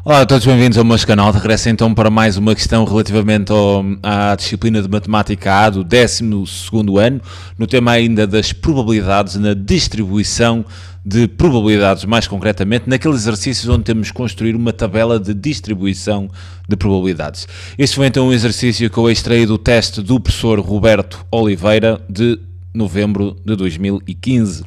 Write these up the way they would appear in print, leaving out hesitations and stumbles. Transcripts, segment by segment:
Olá a todos, bem-vindos ao meu canal. Regresso então para mais uma questão relativamente à disciplina de Matemática A do 12º ano, no tema ainda das probabilidades, na distribuição de probabilidades, mais concretamente naqueles exercícios onde temos que construir uma tabela de distribuição de probabilidades. Este foi então um exercício que eu extraí do teste do professor Roberto Oliveira de novembro de 2015.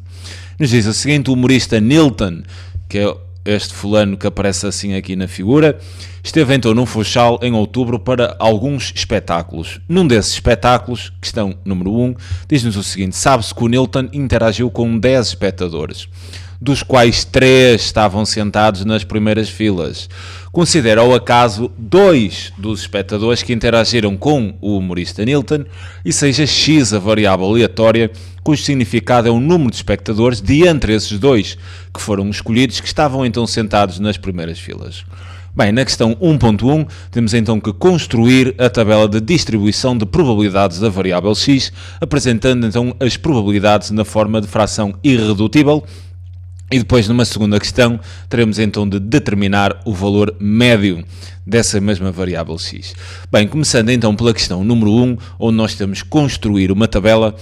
Nos diz o seguinte: o humorista Nilton, que é este fulano que aparece assim aqui na figura, esteve então no Funchal em outubro para alguns espetáculos. Num desses espetáculos, questão número 1, diz-nos o seguinte: sabe-se que o Nilton interagiu com 10 espectadores, dos quais 3 estavam sentados nas primeiras filas. Considera ao acaso 2 dos espectadores que interagiram com o humorista Nilton e seja x a variável aleatória cujo significado é o número de espectadores de entre esses 2 que foram escolhidos, que estavam então sentados nas primeiras filas. Bem, na questão 1.1 temos então que construir a tabela de distribuição de probabilidades da variável x, apresentando então as probabilidades na forma de fração irredutível. E depois, numa segunda questão, teremos então de determinar o valor médio dessa mesma variável x. Bem, começando então pela questão número 1, onde nós temos que construir uma tabela.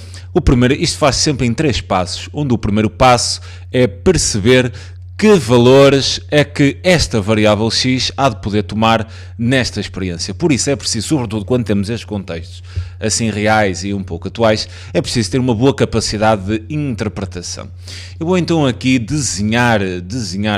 Isto faz sempre em 3 passos, onde o primeiro passo é perceber que valores é que esta variável x há de poder tomar nesta experiência. Por isso é preciso, sobretudo quando temos estes contextos assim reais e um pouco atuais, é preciso ter uma boa capacidade de interpretação. Eu vou então aqui desenhar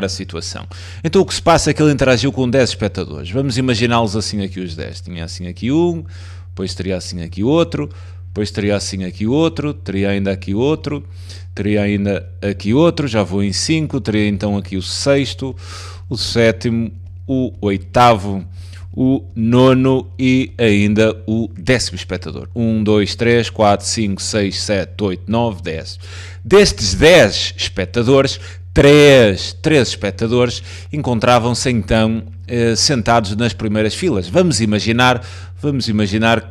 a situação. Então o que se passa é que ele interagiu com 10 espectadores. Vamos imaginá-los assim aqui os 10. Tinha assim aqui um, depois teria assim aqui outro, depois teria assim aqui outro, teria ainda aqui outro, teria ainda aqui outro, já vou em 5, teria então aqui o 6º, o 7º, o 8º, o 9º e ainda o 10º espectador. 1, 2, 3, 4, 5, 6, 7, 8, 9, 10. Destes 10 espectadores, 3 espectadores encontravam-se então sentados nas primeiras filas. Vamos imaginar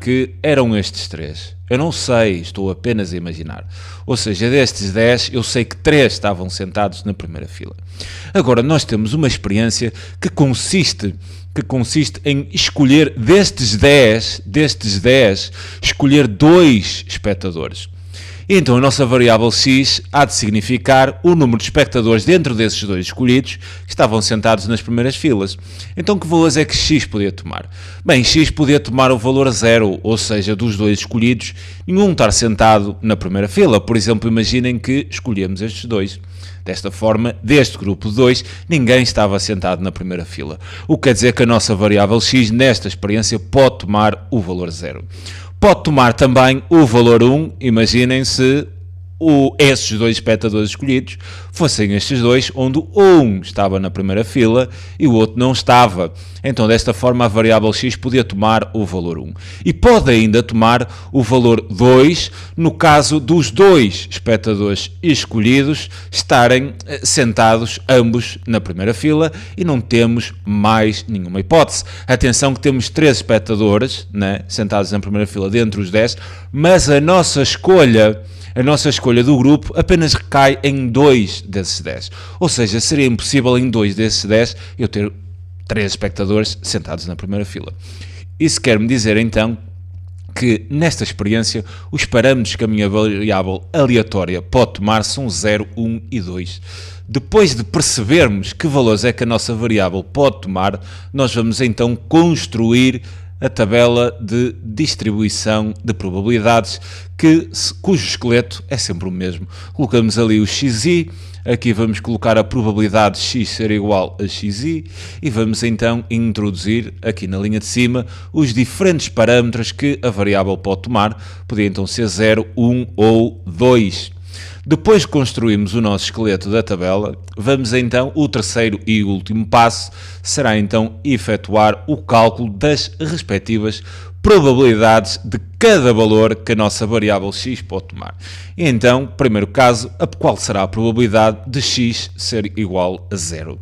que eram estes 3. Eu não sei, estou apenas a imaginar. Ou seja, destes 10, eu sei que 3 estavam sentados na primeira fila. Agora, nós temos uma experiência que consiste em escolher destes 10, escolher 2 espectadores. Então a nossa variável x há de significar o número de espectadores dentro desses 2 escolhidos que estavam sentados nas primeiras filas. Então que valores é que x podia tomar? Bem, x podia tomar o valor 0, ou seja, dos 2 escolhidos, nenhum estar sentado na primeira fila. Por exemplo, imaginem que escolhemos estes 2. Desta forma, deste grupo de 2, ninguém estava sentado na primeira fila. O que quer dizer que a nossa variável x nesta experiência pode tomar o valor 0. Pode tomar também o valor 1, imaginem se esses 2 espectadores escolhidos fossem estes 2, onde um estava na primeira fila e o outro não estava. Então, desta forma, a variável x podia tomar o valor 1. E pode ainda tomar o valor 2, no caso dos 2 espectadores escolhidos estarem sentados ambos na primeira fila e não temos mais nenhuma hipótese. Atenção que temos 3 espectadores, né, sentados na primeira fila dentre os 10, mas a nossa escolha do grupo apenas recai em 2 desses 10. Ou seja, seria impossível em 2 desses 10 eu ter 3 espectadores sentados na primeira fila. Isso quer-me dizer então que nesta experiência os parâmetros que a minha variável aleatória pode tomar são 0, 1 e 2. Depois de percebermos que valores é que a nossa variável pode tomar, nós vamos então construir a tabela de distribuição de probabilidades, cujo esqueleto é sempre o mesmo. Colocamos ali o xi, aqui vamos colocar a probabilidade de x ser igual a xi e vamos então introduzir aqui na linha de cima os diferentes parâmetros que a variável pode tomar. Podia então ser 0, 1 ou 2. Depois que construímos o nosso esqueleto da tabela, vamos então, o terceiro e último passo, será então efetuar o cálculo das respectivas probabilidades de cada valor que a nossa variável x pode tomar. E então, primeiro caso, qual será a probabilidade de x ser igual a 0?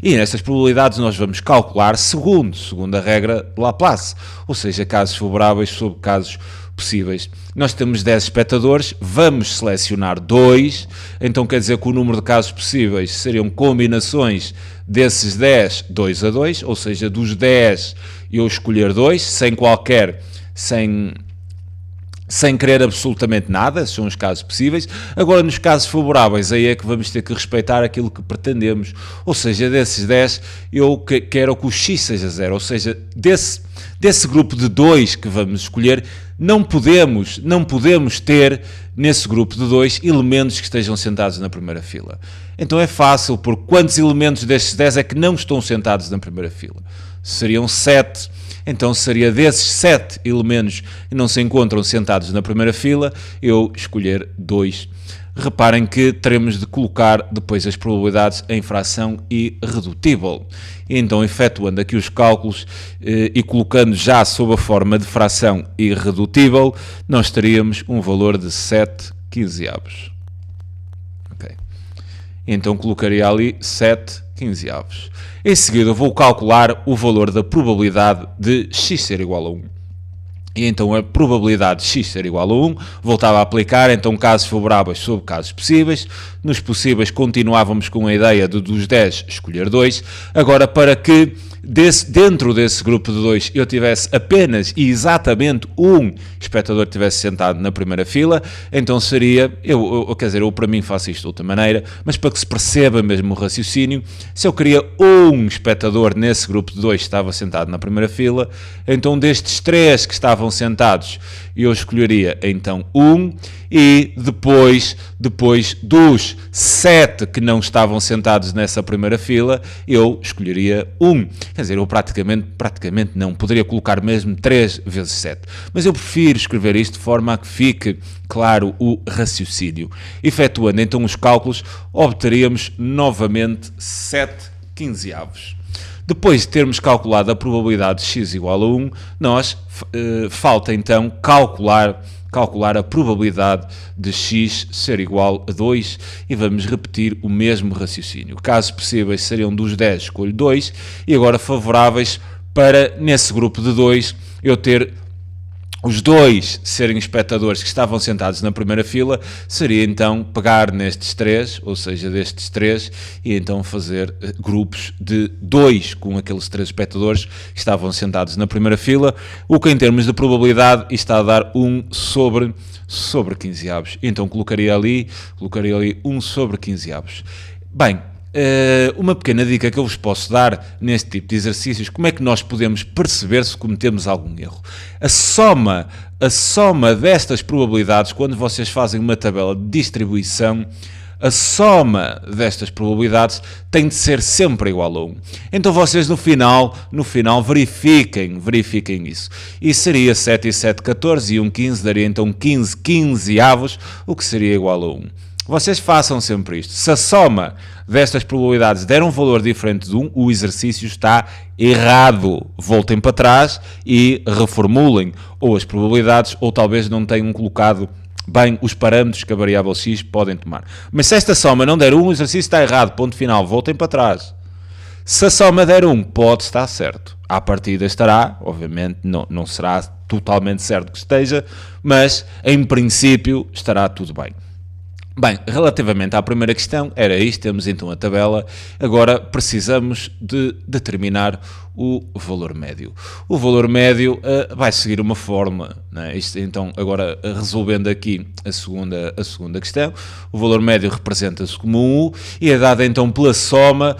E nestas probabilidades nós vamos calcular segundo a regra de Laplace, ou seja, casos favoráveis sobre casos possíveis. Nós temos 10 espectadores, vamos selecionar 2, então quer dizer que o número de casos possíveis seriam combinações desses 10, 2 a 2, ou seja, dos 10 eu escolher 2, sem querer absolutamente nada, esses são os casos possíveis. Agora, nos casos favoráveis, aí é que vamos ter que respeitar aquilo que pretendemos, ou seja, desses 10, eu quero que o x seja 0, ou seja, desse grupo de 2 que vamos escolher, não podemos ter nesse grupo de 2 elementos que estejam sentados na primeira fila. Então é fácil, porque quantos elementos destes 10 é que não estão sentados na primeira fila? Seriam 7. Então seria desses 7 elementos que não se encontram sentados na primeira fila, eu escolher 2. Reparem que teremos de colocar depois as probabilidades em fração irredutível. Então, efetuando aqui os cálculos e colocando já sob a forma de fração irredutível, nós teríamos um valor de 7/15. Okay. Então colocaria ali 7/15. Em seguida vou calcular o valor da probabilidade de x ser igual a 1. E então a probabilidade de x ser igual a 1 voltava a aplicar, então casos favoráveis sobre casos possíveis. Nos possíveis continuávamos com a ideia de dos 10 escolher 2. Agora, para que dentro desse grupo de 2 eu tivesse apenas e exatamente um espectador que estivesse sentado na primeira fila, então seria, eu para mim faço isto de outra maneira, mas para que se perceba mesmo o raciocínio, se eu queria um espectador nesse grupo de 2 que estava sentado na primeira fila, então destes 3 que estavam sentados eu escolheria então 1, e depois dos 7 que não estavam sentados nessa primeira fila, eu escolheria 1. Quer dizer, eu praticamente não, poderia colocar mesmo 3 vezes 7. Mas eu prefiro escrever isto de forma a que fique claro o raciocínio. Efetuando então os cálculos, obteríamos novamente 7/15. Depois de termos calculado a probabilidade de x igual a 1, falta então calcular a probabilidade de x ser igual a 2 e vamos repetir o mesmo raciocínio. Casos possíveis seriam dos 10, escolho 2, e agora favoráveis para, nesse grupo de 2, eu ter os 2 serem espectadores que estavam sentados na primeira fila, seria então pegar nestes 3, ou seja, destes 3, e então fazer grupos de 2 com aqueles 3 espectadores que estavam sentados na primeira fila, o que em termos de probabilidade está a dar 1 sobre 15avos. Então colocaria ali 1 sobre 15avos. Bem, uma pequena dica que eu vos posso dar neste tipo de exercícios, como é que nós podemos perceber se cometemos algum erro? A soma destas probabilidades, quando vocês fazem uma tabela de distribuição, a soma destas probabilidades tem de ser sempre igual a 1. Então vocês no final verifiquem isso. E seria 7 e 7, 14 e 1, 15, daria então 15 quinzeavos, o que seria igual a 1. Vocês façam sempre isto. Se a soma destas probabilidades der um valor diferente de 1, o exercício está errado. Voltem para trás e reformulem ou as probabilidades, ou talvez não tenham colocado bem os parâmetros que a variável x podem tomar. Mas se esta soma não der 1, o exercício está errado. Ponto final. Voltem para trás. Se a soma der 1, pode estar certo. À partida estará, obviamente não será totalmente certo que esteja, mas em princípio estará tudo bem. Bem, relativamente à primeira questão, era isto, temos então a tabela, agora precisamos de determinar o valor médio. O valor médio vai seguir uma fórmula, né? Isto, então, agora resolvendo aqui a segunda questão, o valor médio representa-se como um U e é dado então pela soma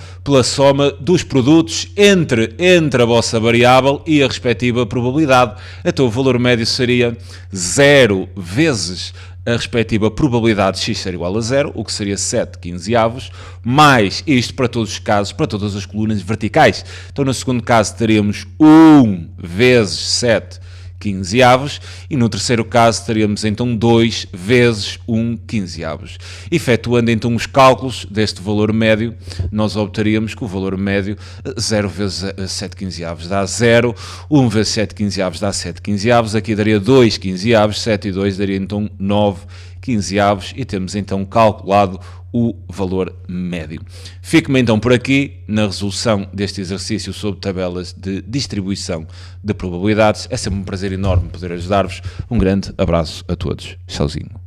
dos produtos entre a vossa variável e a respectiva probabilidade. Então o valor médio seria 0 vezes a respectiva probabilidade de x ser igual a 0, o que seria 7 quinzeavos, mais isto para todos os casos, para todas as colunas verticais. Então, no segundo caso, teríamos 1 vezes 7 15 avos, e no terceiro caso teríamos então 2 vezes 1 15 avos. Efetuando então os cálculos deste valor médio, nós obteríamos que o valor médio 0 vezes 7 15 avos dá 0, 1 vezes 7 15 avos dá 7 15 avos, aqui daria 2 15 avos, 7 e 2 daria então 9 15 avos, e temos então calculado o valor médio. Fico-me então por aqui na resolução deste exercício sobre tabelas de distribuição de probabilidades. É sempre um prazer enorme poder ajudar-vos. Um grande abraço a todos. Tchauzinho.